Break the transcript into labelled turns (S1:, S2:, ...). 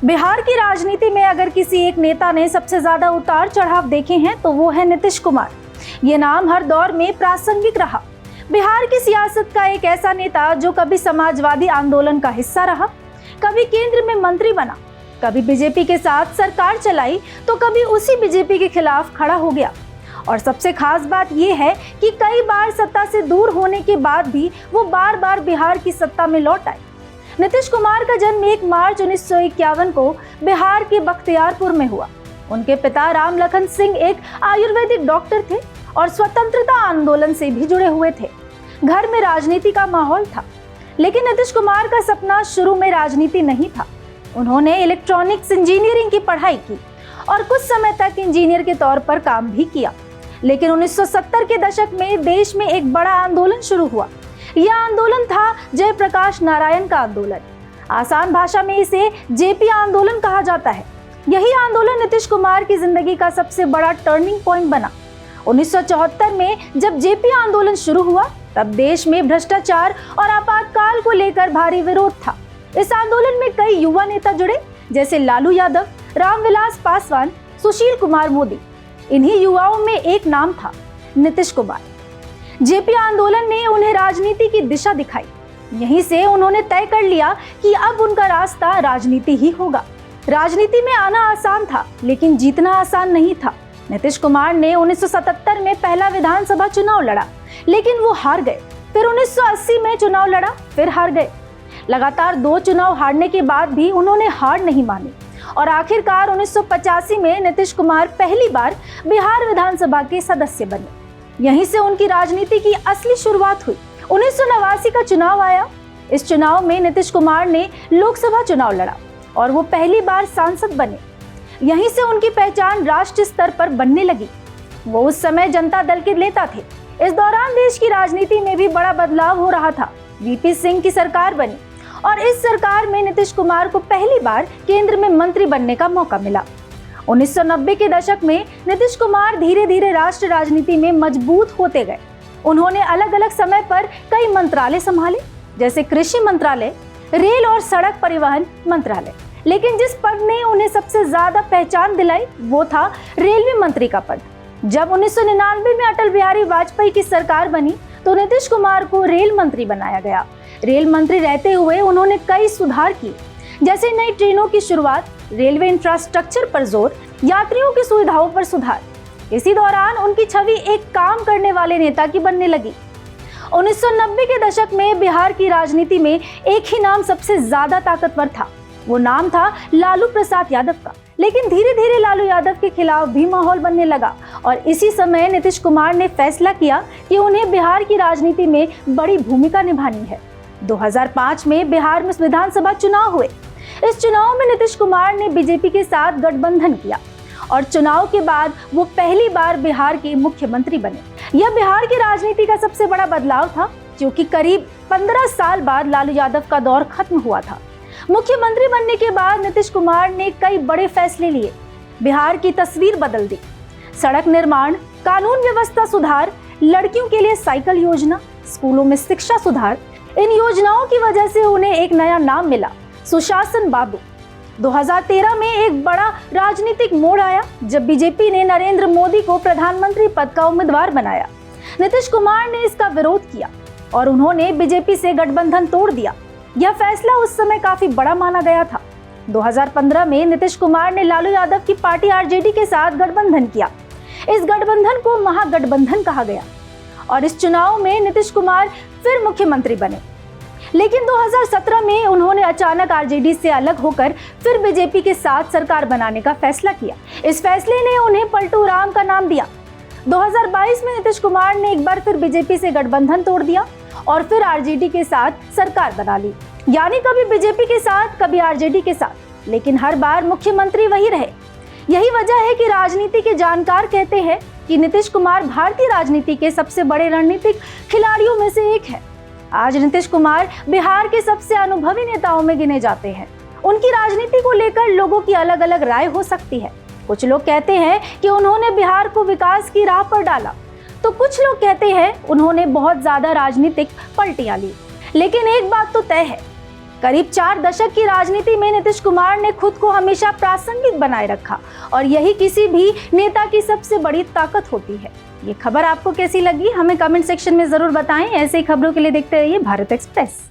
S1: बिहार की राजनीति में अगर किसी एक नेता ने सबसे ज्यादा उतार चढ़ाव देखे हैं तो वो है नीतीश कुमार। ये नाम हर दौर में प्रासंगिक रहा। बिहार की सियासत का एक ऐसा नेता जो कभी समाजवादी आंदोलन का हिस्सा रहा, कभी केंद्र में मंत्री बना, कभी बीजेपी के साथ सरकार चलाई तो कभी उसी बीजेपी के खिलाफ खड़ा हो गया। और सबसे खास बात यह है कि कई बार सत्ता से दूर होने के बाद भी वो बार बार बिहार की सत्ता में लौट आए। नीतीश कुमार का जन्म 1 मार्च 1951 को बिहार के बख्तियारपुर में हुआ। उनके पिता राम लखन सिंह एक आयुर्वेदिक डॉक्टर थे और स्वतंत्रता आंदोलन से भी जुड़े हुए थे। घर में राजनीति का माहौल था, लेकिन नीतीश कुमार का सपना शुरू में राजनीति नहीं था। उन्होंने इलेक्ट्रॉनिक्स इंजीनियरिंग की पढ़ाई की और कुछ समय तक इंजीनियर के तौर पर काम भी किया। लेकिन 1970 के दशक में देश में एक बड़ा आंदोलन शुरू हुआ। यह आंदोलन था जयप्रकाश नारायण का आंदोलन। आसान भाषा में इसे जेपी आंदोलन कहा जाता है। यही आंदोलन नीतीश कुमार की जिंदगी का सबसे बड़ा टर्निंग पॉइंट बना। 1974 में जब जेपी आंदोलन शुरू हुआ तब देश में भ्रष्टाचार और आपातकाल को लेकर भारी विरोध था। इस आंदोलन में कई युवा नेता जुड़े, जैसे लालू यादव, रामविलास पासवान, सुशील कुमार मोदी। इन्हीं युवाओं में एक नाम था नीतीश कुमार। जेपी आंदोलन ने उन्हें राजनीति की दिशा दिखाई। यहीं से उन्होंने तय कर लिया कि अब उनका रास्ता राजनीति ही होगा। राजनीति में आना आसान था, लेकिन जीतना आसान नहीं था। नीतीश कुमार ने 1977 में पहला विधानसभा चुनाव लड़ा, लेकिन वो हार गए। फिर 1980 में चुनाव लड़ा, फिर हार गए। लगातार 2 चुनाव हारने के बाद भी उन्होंने हार नहीं मानी और आखिरकार 1985 में नीतीश कुमार पहली बार बिहार विधानसभा के सदस्य बने। यहीं से उनकी राजनीति की असली शुरुआत हुई। 1989 का चुनाव आया। इस चुनाव में नीतीश कुमार ने लोकसभा चुनाव लड़ा और वो पहली बार सांसद बने। यहीं से उनकी पहचान राष्ट्रीय स्तर पर बनने लगी। वो उस समय जनता दल के नेता थे। इस दौरान देश की राजनीति में भी बड़ा बदलाव हो रहा था। वीपी सिंह की सरकार बनी और इस सरकार में नीतीश कुमार को पहली बार केंद्र में मंत्री बनने का मौका मिला। 1990 के दशक में नीतीश कुमार धीरे धीरे राष्ट्रीय राजनीति में मजबूत होते गए। उन्होंने अलग अलग समय पर कई मंत्रालय संभाले, जैसे कृषि मंत्रालय, रेल और सड़क परिवहन मंत्रालय। लेकिन जिस पद ने उन्हें सबसे ज्यादा पहचान दिलाई वो था रेलवे मंत्री का पद। जब 1999 में अटल बिहारी वाजपेयी की सरकार बनी तो नीतीश कुमार को रेल मंत्री बनाया गया। रेल मंत्री रहते हुए उन्होंने कई सुधार किए, जैसे नई ट्रेनों की शुरुआत, रेलवे इंफ्रास्ट्रक्चर पर जोर, यात्रियों की सुविधाओं पर सुधार। इसी दौरान उनकी छवि एक काम करने वाले नेता की बनने लगी। 1990 के दशक में बिहार की राजनीति में एक ही नाम सबसे ज्यादा ताकतवर था। वो नाम था लालू प्रसाद यादव का। लेकिन धीरे धीरे लालू यादव के खिलाफ भी माहौल बनने लगा और इसी समय नीतीश कुमार ने फैसला किया कि उन्हें बिहार की राजनीति में बड़ी भूमिका निभानी है। 2005 में बिहार में विधानसभा चुनाव हुए। इस चुनाव में नीतीश कुमार ने बीजेपी के साथ गठबंधन किया और चुनाव के बाद वो पहली बार बिहार के मुख्यमंत्री बने। यह बिहार की राजनीति का सबसे बड़ा बदलाव था, क्योंकि करीब 15 साल बाद लालू यादव का दौर खत्म हुआ था। मुख्यमंत्री बनने के बाद नीतीश कुमार ने कई बड़े फैसले लिए। बिहार की तस्वीर बदल दी। सड़क निर्माण, कानून व्यवस्था सुधार, लड़कियों के लिए साइकिल योजना, स्कूलों में शिक्षा सुधार। इन योजनाओं की वजह से उन्हें एक नया नाम मिला, सुशासन बाबू। 2013 में एक बड़ा राजनीतिक मोड़ आया जब बीजेपी ने नरेंद्र मोदी को प्रधानमंत्री पद का उम्मीदवार बनाया। नीतीश कुमार ने इसका विरोध किया और उन्होंने बीजेपी से गठबंधन तोड़ दिया। यह फैसला उस समय काफी बड़ा माना गया था। 2015 में नीतीश कुमार ने लालू यादव की पार्टी आरजेडी के साथ गठबंधन किया। इस गठबंधन को महागठबंधन कहा गया और इस चुनाव में नीतीश कुमार फिर मुख्यमंत्री बने। लेकिन 2017 में उन्होंने अचानक आरजेडी से अलग होकर फिर बीजेपी के साथ सरकार बनाने का फैसला किया। इस फैसले ने उन्हें पलटू राम का नाम दिया। 2022 में नीतीश कुमार ने एक बार फिर बीजेपी से गठबंधन तोड़ दिया और फिर आरजेडी के साथ सरकार बना ली। यानी कभी बीजेपी के साथ, कभी आरजेडी के साथ, लेकिन हर बार मुख्यमंत्री वही रहे। यही वजह है कि राजनीति के जानकार कहते हैं कि नीतीश कुमार भारतीय राजनीति के सबसे बड़े रणनीतिक खिलाड़ियों में से एक है। आज नीतीश कुमार बिहार के सबसे अनुभवी नेताओं में गिने जाते हैं। उनकी राजनीति को लेकर लोगों की अलग अलग राय हो सकती है। कुछ लोग कहते हैं कि उन्होंने बिहार को विकास की राह पर डाला, तो कुछ लोग कहते हैं उन्होंने बहुत ज्यादा राजनीतिक पलटियां ली। लेकिन एक बात तो तय है, करीब 4 दशक की राजनीति में नीतीश कुमार ने खुद को हमेशा प्रासंगिक बनाए रखा और यही किसी भी नेता की सबसे बड़ी ताकत होती है। ये खबर आपको कैसी लगी हमें कमेंट सेक्शन में जरूर बताएं। ऐसे ही खबरों के लिए देखते रहिए भारत एक्सप्रेस।